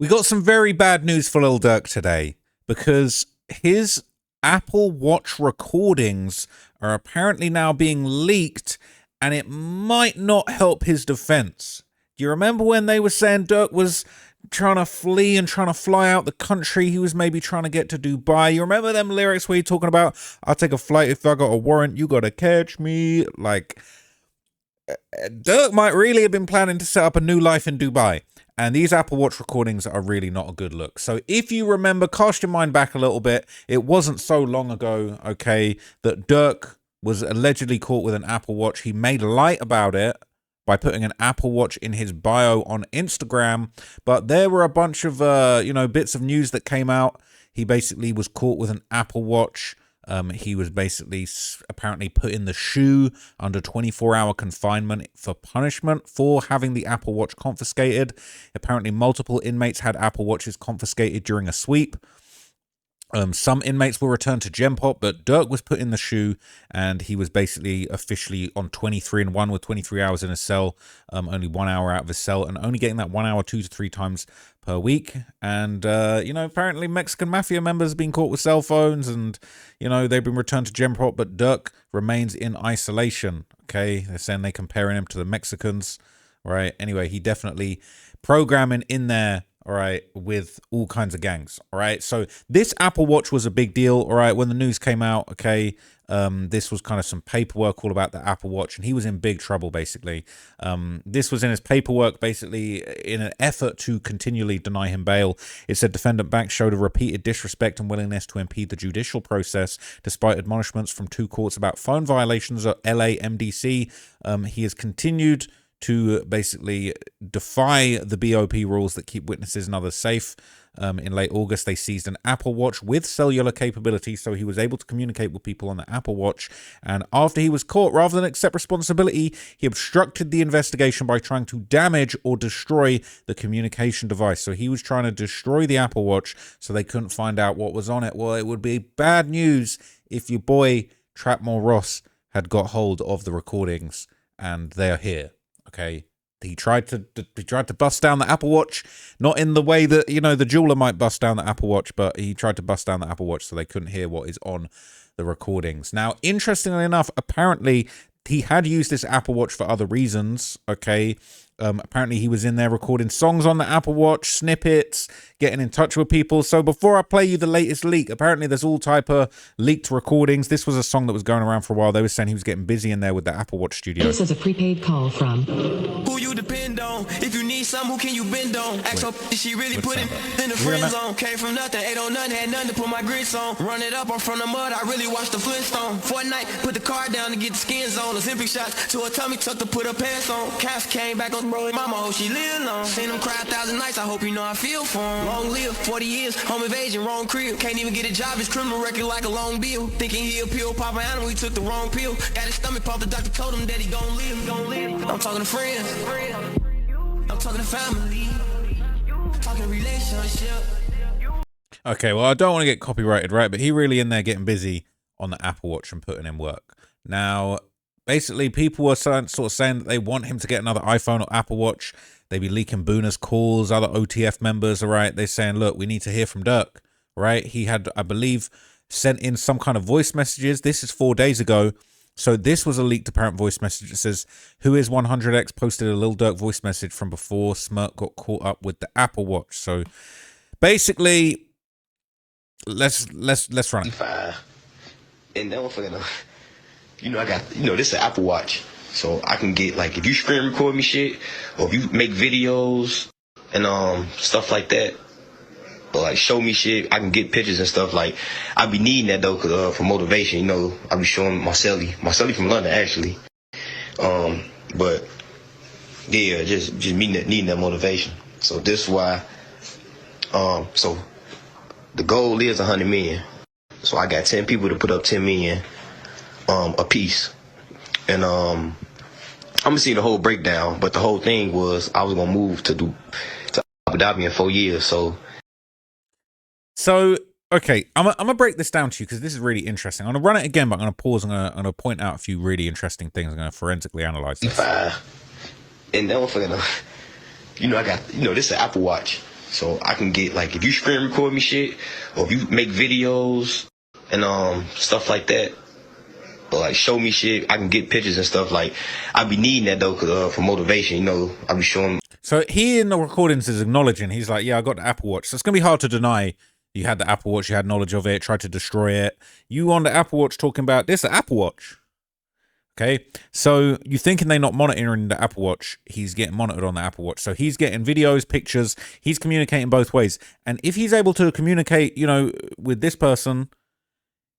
We got some very bad news for Lil Durk today because his Apple Watch recordings are apparently now being leaked and it might not help his defense. Do you remember when they were saying Durk was trying to flee and trying to fly out the country? He was maybe trying to get to Dubai. You remember them lyrics where you're talking about, I'll take a flight if I got a warrant, you gotta catch me? Like, Durk might really have been planning to set up a new life in Dubai. And these Apple Watch recordings are really not a good look. So if you remember, cast your mind back a little bit. It wasn't so long ago, okay, that Durk was allegedly caught with an Apple Watch. He made light about it by putting an Apple Watch in his bio on Instagram. But there were a bunch of, bits of news that came out. He basically was caught with an Apple Watch. He was basically apparently put in the shoe under 24-hour confinement for punishment for having the Apple Watch confiscated. Apparently, multiple inmates had Apple Watches confiscated during a sweep. Some inmates were returned to Genpop, but Durk was put in the shoe and he was basically officially on 23-1 with 23 hours in a cell, only 1 hour out of his cell and only getting that 1 hour 2 to 3 times per week. And, apparently Mexican mafia members have been caught with cell phones and, they've been returned to Genpop, but Durk remains in isolation. Okay, they're saying they're comparing him to the Mexicans, right? Anyway, he definitely programming in there, all right, with all kinds of gangs, all right? So this Apple Watch was a big deal, all right, when the news came out, okay? This was kind of some paperwork all about the Apple Watch, and he was in big trouble, basically. This was in his paperwork, basically, in an effort to continually deny him bail. It said defendant Banks showed a repeated disrespect and willingness to impede the judicial process, despite admonishments from 2 courts about phone violations at LAMDC. He has continued to basically defy the BOP rules that keep witnesses and others safe. In late August, they seized an Apple Watch with cellular capability, so he was able to communicate with people on the Apple Watch. And after he was caught, rather than accept responsibility, he obstructed the investigation by trying to damage or destroy the communication device. So he was trying to destroy the Apple Watch so they couldn't find out what was on it. Well, it would be bad news if your boy Trapmore Ross had got hold of the recordings, and they're here. Okay, he tried to bust down the Apple Watch, not in the way that, the jeweler might bust down the Apple Watch, but he tried to bust down the Apple Watch so they couldn't hear what is on the recordings. Now, interestingly enough, apparently he had used this Apple Watch for other reasons, okay? Apparently he was in there recording songs on the Apple Watch, snippets, getting in touch with people. So before I play you the latest leak, apparently there's all type of leaked recordings. This was a song that was going around for a while. They were saying he was getting busy in there with the Apple Watch studio. This is a prepaid call from who you depend on. If you need some, who can you bend on? Ask her, she really put him in the friend zone. Came from nothing, ain't on nothing, had nothing to put my grits on. Run it up, I'm from the mud, I really watched the Flintstone. Fortnite, put the car down to get the skins on. Olympic shots to her tummy tuck to put her pants on. Cass came back on bro, mama, hope she live long. Seen him cry 1,000 nights, I hope you know I feel for him. Long live, 40 years, home invasion, wrong crib. Can't even get a job, his criminal record like a long bill. Thinking he a pill, pop an animal, he took the wrong pill. Got his stomach pumped, the doctor told him that he gon' live. I'm talking to friends, I'm talking to family, talking relationship. Okay, well, I don't want to get copyrighted, right? But he really in there getting busy on the Apple Watch and putting in work. Now, basically, people were sort of saying that they want him to get another iPhone or Apple Watch. They be leaking Boona's calls, other OTF members, all right? They're saying, look, we need to hear from Durk, right? He had, I believe, sent in some kind of voice messages. This is 4 days ago. So this was a leaked apparent voice message. It says, who is 100X posted a Lil Durk voice message from before Smirk got caught up with the Apple Watch. So basically, let's run it. And don't forget, I got, this is an Apple Watch. So I can get, like, if you screen record me shit, or if you make videos and stuff like that, or like show me shit, I can get pictures and stuff. Like, I be needing that though, cause for motivation, I be showing my celly from London actually. But yeah, just me needing that motivation. So this is why. So the goal is 100 million. So I got 10 people to put up 10 million a piece, and I'm gonna see the whole breakdown. But the whole thing was I was gonna move to Abu Dhabi in 4 years. So, okay, I'm gonna break this down to you because this is really interesting. I'm gonna run it again, but I'm gonna pause and I'm gonna point out a few really interesting things. I'm gonna forensically analyze this. And don't forget, I got, this is an Apple Watch. So I can get, like, if you screen record me shit, or if you make videos and stuff like that, or like show me shit, I can get pictures and stuff. Like, I be needing that though, for motivation. You know, I be showing. So he in the recordings is acknowledging, he's like, yeah, I got the Apple Watch. So it's going to be hard to deny you had the Apple Watch, you had knowledge of it, tried to destroy it. You on the Apple Watch talking about this, the Apple Watch. Okay, so you thinking they're not monitoring the Apple Watch, he's getting monitored on the Apple Watch. So he's getting videos, pictures, he's communicating both ways. And if he's able to communicate, you know, with this person,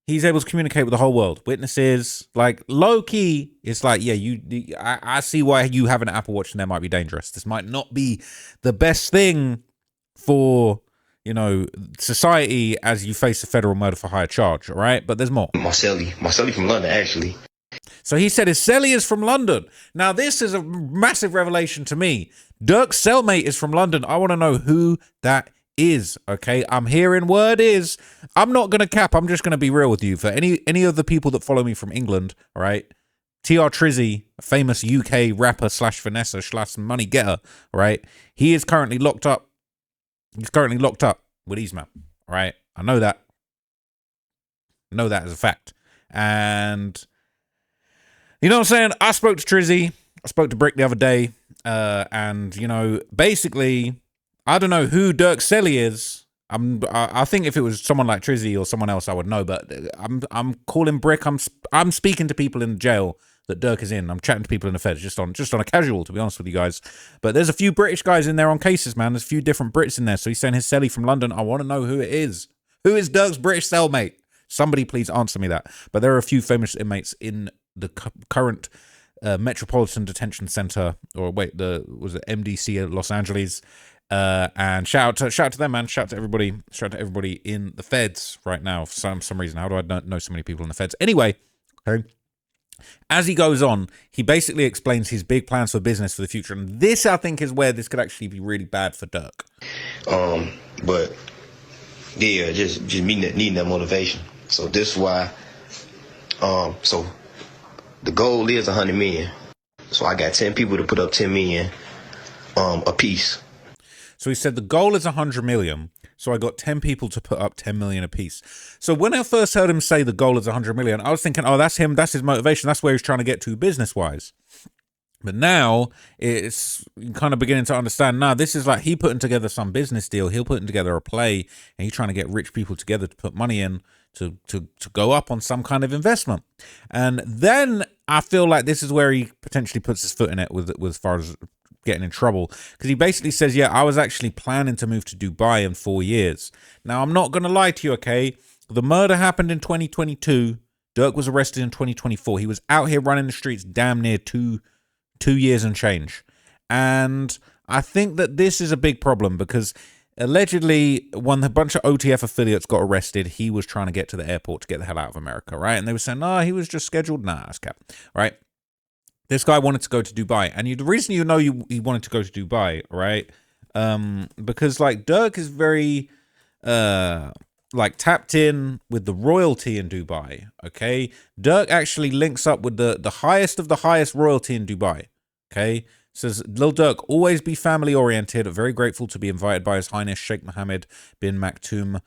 he's able to communicate with the whole world. Witnesses, like, low key, it's like, yeah, I see why you have an Apple Watch and that might be dangerous. This might not be the best thing for, you know, society as you face a federal murder for hire charge, all right? But there's more. Marcelli from London, actually. So he said his cellie is from London. Now, this is a massive revelation to me. Durk's cellmate is from London. I want to know who that is, okay? I'm hearing word is. I'm not going to cap. I'm just going to be real with you. For any of the people that follow me from England, all right? TR Trizzy, a famous UK rapper / finesser / money getter, all right? He is currently locked up. He's currently locked up with Eastman, all right? I know that. I know that as a fact. And you know what I'm saying? I spoke to Trizzy. I spoke to Brick the other day. And, you know, basically, I don't know who Durk Selly is. I think if it was someone like Trizzy or someone else, I would know. But I'm calling Brick. I'm speaking to people in jail that Durk is in. I'm chatting to people in the feds just on a casual, to be honest with you guys. But there's a few British guys in there on cases, man. There's a few different Brits in there. So he's saying his Selly from London. I want to know who it is. Who is Durk's British cellmate? Somebody please answer me that. But there are a few famous inmates in the current Metropolitan Detention Center, or wait, was it MDC at Los Angeles? And shout out to them, man. Shout out to everybody in the feds right now for some reason. How do I know so many people in the feds? Anyway, okay. As he goes on, he basically explains his big plans for business for the future, and this, I think, is where this could actually be really bad for Durk. But yeah, just needing that motivation. So this is why. So the goal is 100 million. So I got 10 people to put up 10 million a piece. So he said the goal is 100 million. So I got 10 people to put up 10 million a piece. So when I first heard him say the goal is 100 million, I was thinking, oh, that's him. That's his motivation. That's where he's trying to get to business wise. But now it's kind of beginning to understand, nah, this is like he putting together some business deal. He'll putting together a play and he's trying to get rich people together to put money in to go up on some kind of investment. And then I feel like this is where he potentially puts his foot in it with as far as getting in trouble, because he basically says, yeah, I was actually planning to move to Dubai in 4 years. Now, I'm not going to lie to you, okay? The murder happened in 2022. Durk was arrested in 2024. He was out here running the streets damn near two years and change. And I think that this is a big problem because allegedly when a bunch of OTF affiliates got arrested, he was trying to get to the airport to get the hell out of America, right? And they were saying, no, he was just scheduled. Nah, that's cap, right? This guy wanted to go to Dubai. And the reason he wanted to go to Dubai, right? Because like Durk is very like tapped in with the royalty in Dubai, okay? Durk actually links up with the highest of the highest royalty in Dubai, okay? Says, Lil Durk, always be family oriented, very grateful to be invited by His Highness Sheikh Mohammed bin Maktoum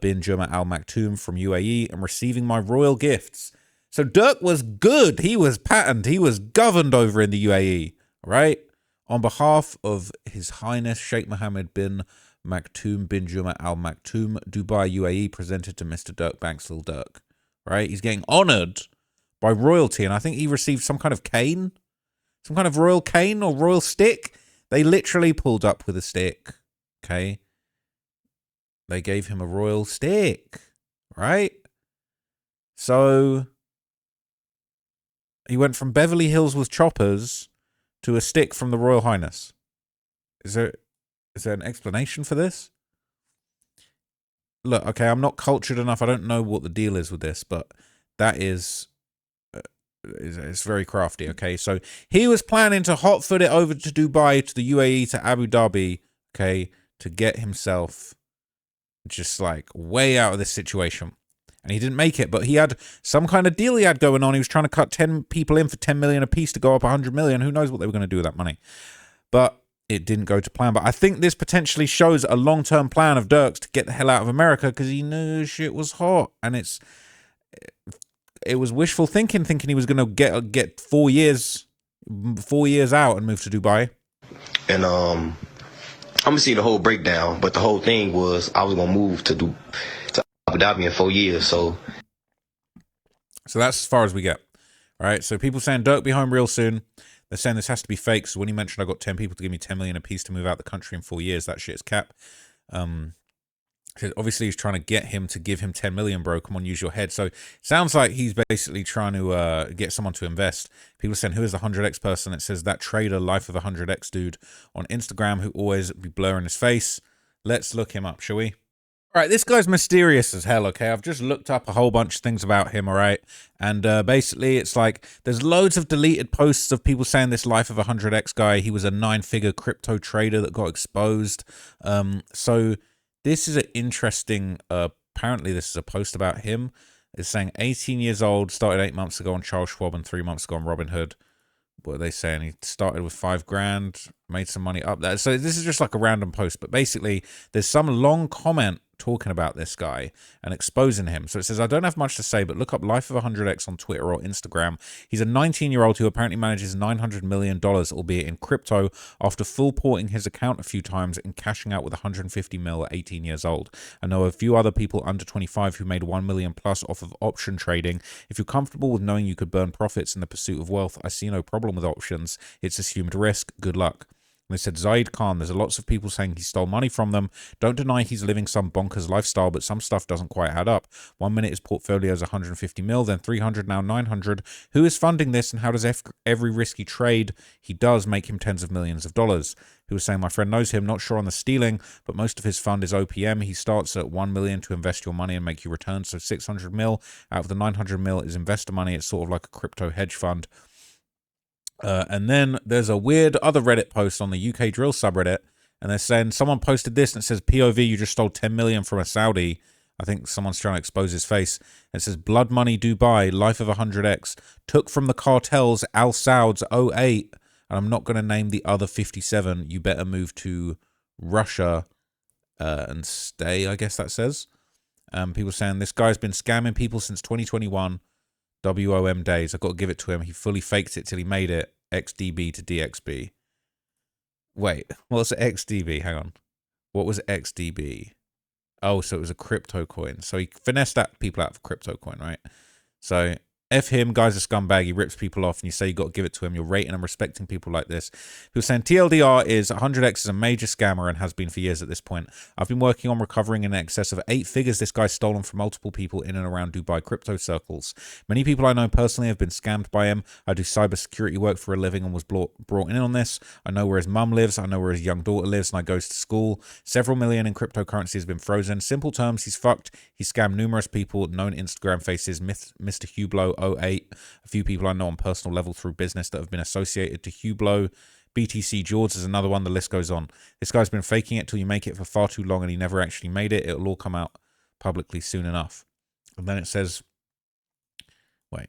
bin Juma Al Maktoum from UAE and receiving my royal gifts. So Durk was good. He was patterned. He was governed over in the UAE, right? On behalf of His Highness Sheikh Mohammed bin Maktoum bin Juma Al Maktoum, Dubai, UAE, presented to Mr. Durk Banks, Lil Durk, right? He's getting honored by royalty, and I think he received some kind of cane, some kind of royal cane or royal stick. They literally pulled up with a stick, okay? They gave him a royal stick, right? So he went from Beverly Hills with choppers to a stick from the Royal Highness. Is there an explanation for this? Look, okay, I'm not cultured enough. I don't know what the deal is with this, but that is it's very crafty, okay? So he was planning to hotfoot it over to Dubai, to the UAE, to Abu Dhabi, okay, to get himself just like way out of this situation. And he didn't make it, but he had some kind of deal he had going on. He was trying to cut 10 people in for 10 million a piece to go up 100 million. Who knows what they were going to do with that money? But it didn't go to plan. But I think this potentially shows a long-term plan of Durk's to get the hell out of America because he knew shit was hot, and it was wishful thinking he was going to get 4 years out and move to Dubai. And I'm gonna see the whole breakdown, but the whole thing was I was gonna move to Abu Dhabi in 4 years. So that's as far as we get. All right. So people saying Durk be home real soon. They're saying this has to be fake. So when he mentioned I got 10 people to give me 10 million a piece to move out the country in 4 years, that shit is cap. Obviously he's trying to get him to give him 10 million, bro. Come on, use your head. So it sounds like he's basically trying to get someone to invest. People are saying, who is the 100x person? It says that trader, life of a 100x dude on Instagram who always be blurring his face. Let's look him up, shall we? All right, this guy's mysterious as hell, okay? I've just looked up a whole bunch of things about him, all right? And basically, it's like there's loads of deleted posts of people saying this life of a 100x guy. He was a 9-figure crypto trader that got exposed. So this is an interesting, apparently this is a post about him. It's saying 18 years old, started 8 months ago on Charles Schwab and 3 months ago on Robinhood. What are they saying? He started with $5,000, made some money up there. So this is just like a random post, but basically there's some long comment talking about this guy and exposing him. So it says, I don't have much to say, but look up Life of 100x on Twitter or Instagram. He's a 19-year-old who apparently manages $900 million, albeit in crypto, after full porting his account a few times and cashing out with 150 mil at 18 years old. I know a few other people under 25 who made 1 million plus off of option trading. If you're comfortable with knowing you could burn profits in the pursuit of wealth, I see no problem with options. It's assumed risk. Good luck. And they said, Zaid Khan, there's lots of people saying he stole money from them. Don't deny he's living some bonkers lifestyle, but some stuff doesn't quite add up. 1 minute his portfolio is 150 mil, then 300, now 900. Who is funding this, and how does every risky trade he does make him tens of millions of dollars? Who was saying, my friend knows him, not sure on the stealing, but most of his fund is OPM. He starts at 1 million to invest your money and make you returns. So 600 mil out of the 900 mil is investor money. It's sort of like a crypto hedge fund. And then there's a weird other Reddit post on the UK drill subreddit, and they're saying someone posted this and it says, POV, you just stole 10 million from a Saudi. I think someone's trying to expose his face. It says, Blood Money Dubai, Life of 100x, took from the cartels Al Saud's '08, and I'm not going to name the other 57. You better move to Russia and stay, I guess that says. People saying this guy's been scamming people since 2021. WOM days. I've got to give it to him. He fully faked it till he made it. XDB to DXB. Wait, what's XDB? Hang on. What was XDB? Oh, so it was a crypto coin. So he finessed that people out of crypto coin, right? So F him, guy's a scumbag, he rips people off, and you say you got to give it to him. You're rating and respecting people like this. He was saying TLDR is 100x is a major scammer and has been for years at this point. I've been working on recovering in excess of 8 figures this guy's stolen from multiple people in and around Dubai crypto circles. Many people I know personally have been scammed by him. I do cybersecurity work for a living and was brought in on this. I know where his mum lives, I know where his young daughter lives, and I goes to school. Several million in cryptocurrency has been frozen. Simple terms, he's fucked. He scammed numerous people, known Instagram faces, Mr. Hublot 08, a few people I know on personal level through business that have been associated to Hublot. BTC George is another one, the list goes on. This guy's been faking it till you make it for far too long and he never actually made it. It'll all come out publicly soon enough. And then it says, wait.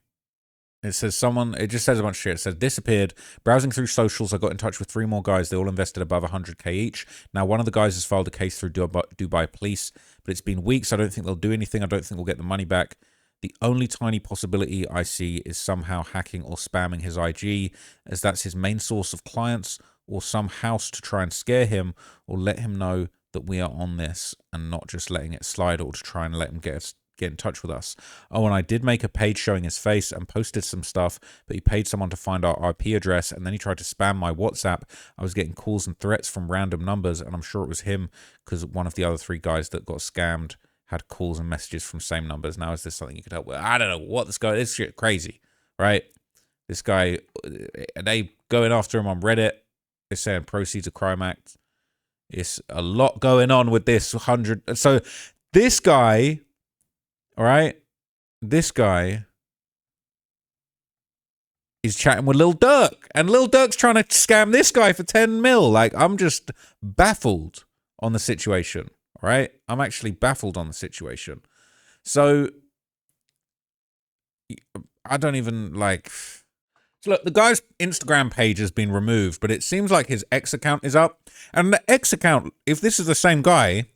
It says someone, it just says a bunch of shit. It says, disappeared. Browsing through socials, I got in touch with 3 more guys. They all invested above 100k each. Now, one of the guys has filed a case through Dubai police, but it's been weeks. I don't think they'll do anything. I don't think we'll get the money back. The only tiny possibility I see is somehow hacking or spamming his IG, as that's his main source of clients, or some house to try and scare him or let him know that we are on this and not just letting it slide, or to try and let him get in touch with us. Oh, and I did make a page showing his face and posted some stuff, but he paid someone to find our IP address, and then he tried to spam my WhatsApp. I was getting calls and threats from random numbers, and I'm sure it was him because one of the other 3 guys that got scammed had calls and messages from same numbers. Now, is this something you could help with? I don't know what this shit crazy, right? This guy, they going after him on Reddit. They're saying proceeds of crime act. It's a lot going on with this 100. So this guy, all right, this guy is chatting with Lil Durk, and Lil Durk's trying to scam this guy for 10 mil. Like, I'm just baffled on the situation. Right? I'm actually baffled on the situation. So I don't even like. So look, the guy's Instagram page has been removed, but it seems like his X account is up. And the X account, if this is the same guy,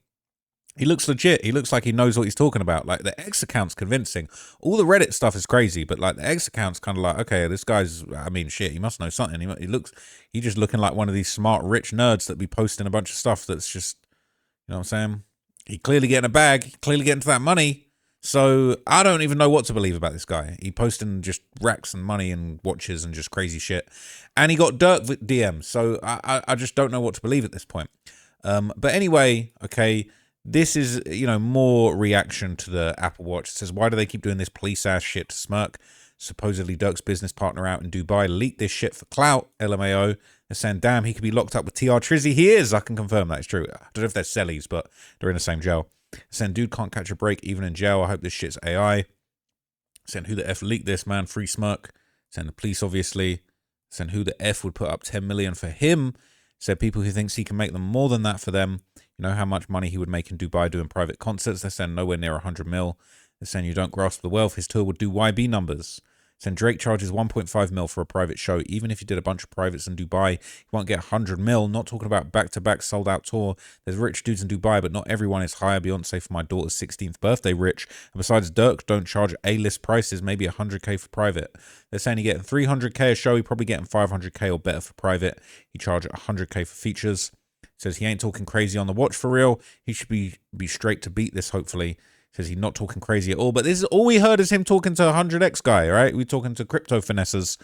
he looks legit. He looks like he knows what he's talking about. Like, the X account's convincing. All the Reddit stuff is crazy, but like the X account's kind of like, okay, this guy's, I mean, shit, he must know something. He just looking like one of these smart, rich nerds that be posting a bunch of stuff that's just, you know what I'm saying? He clearly getting a bag, he clearly getting to that money. So I don't even know what to believe about this guy. He posting just racks and money and watches and just crazy shit. And he got Durk DMs. So I just don't know what to believe at this point. But anyway, okay, this is, more reaction to the Apple Watch. It says, why do they keep doing this police ass shit to Smirk? Supposedly Durk's business partner out in Dubai leaked this shit for clout, LMAO. They're saying, damn, he could be locked up with TR Trizzy. He is. I can confirm that it's true. I don't know if they're cellies, but they're in the same jail. Saying, dude can't catch a break even in jail. I hope this shit's AI. Saying, who the F leaked this, man? Free Smirk. Saying, the police, obviously. Saying, who the F would put up 10 million for him? Said, people who thinks he can make them more than that for them. You know how much money he would make in Dubai doing private concerts? They're saying nowhere near 100 mil. They're saying you don't grasp the wealth. His tour would do YB numbers. Saying Drake charges 1.5 mil for a private show. Even if you did a bunch of privates in Dubai, you won't get 100 mil. Not talking about back-to-back sold-out tour. There's rich dudes in Dubai, but not everyone is higher. Beyonce for my daughter's 16th birthday rich. And besides, Durk don't charge A-list prices, maybe 100k for private. They're saying you're getting 300k a show. You're probably getting 500k or better for private. He charges 100k for features. Says he ain't talking crazy on the watch for real. He should be straight to beat this, hopefully. Says he's not talking crazy at all. But this is all we heard is him talking to 100x guy, right? We're talking to crypto finesses.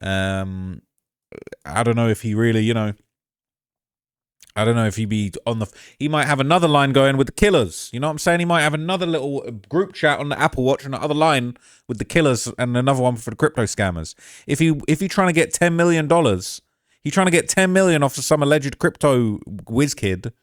I don't know if he really, I don't know if he be on the... He might have another line going with the killers. You know what I'm saying? He might have another little group chat on the Apple Watch and another line with the killers and another one for the crypto scammers. If he trying to get $10 million... He's trying to get 10 million off of some alleged crypto whiz kid.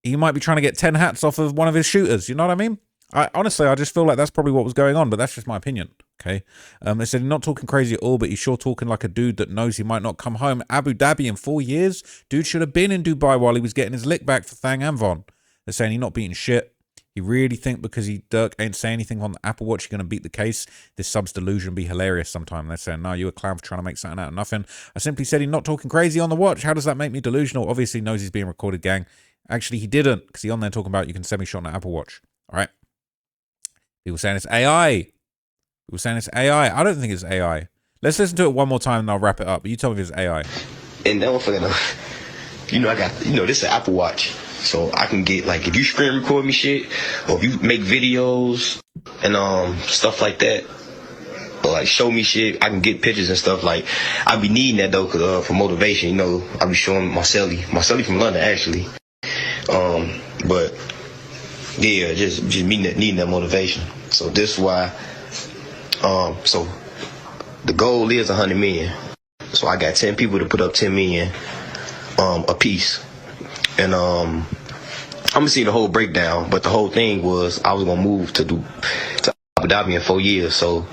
He might be trying to get 10 hats off of one of his shooters. You know what I mean? Honestly, I just feel like that's probably what was going on, but that's just my opinion. Okay. They said he's not talking crazy at all, but he's sure talking like a dude that knows he might not come home. Abu Dhabi in 4 years. Dude should have been in Dubai while he was getting his lick back for Thang and Von. They're saying he's not beating shit. You really think because Durk ain't saying anything on the Apple Watch, you're going to beat the case? This sub's delusion be hilarious sometime. They're saying, no, you a clown for trying to make something out of nothing. I simply said he's not talking crazy on the watch. How does that make me delusional? Obviously knows he's being recorded, gang. Actually, he didn't, because he's on there talking about you can semi-shot on the Apple Watch. All right? People saying it's AI. People saying it's AI. I don't think it's AI. Let's listen to it one more time and I'll wrap it up. But you tell me if it's AI. And don't forget, I got, this is an Apple Watch. So I can get, like, if you screen record me shit, or if you make videos and stuff like that, or like show me shit, I can get pictures and stuff. Like, I be needing that though, cause for motivation, I be showing my celly from London actually. But yeah, just me needing that motivation. So this is why. So the goal is 100 million. So I got 10 people to put up 10 million a piece. And I'm gonna see the whole breakdown, but the whole thing was I was gonna move to Abu Dhabi in 4 years. So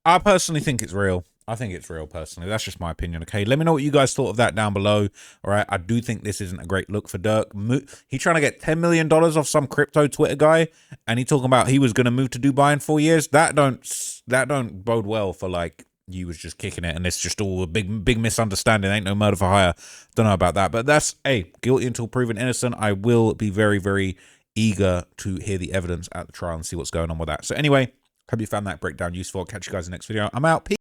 I personally think it's real. I think it's real personally. That's just my opinion. Okay, let me know what you guys thought of that down below. All right, I do think this isn't a great look for Durk. He trying to get $10 million off some crypto Twitter guy, and he talking about he was gonna move to Dubai in 4 years. That don't bode well for like. You was just kicking it and it's just all a big misunderstanding. Ain't no murder for hire. Don't know about that, but that's guilty until proven innocent. I will be very, very eager to hear the evidence at the trial and see what's going on with that. So anyway, hope you found that breakdown useful. I'll catch you guys in the next video. I'm out. Peace.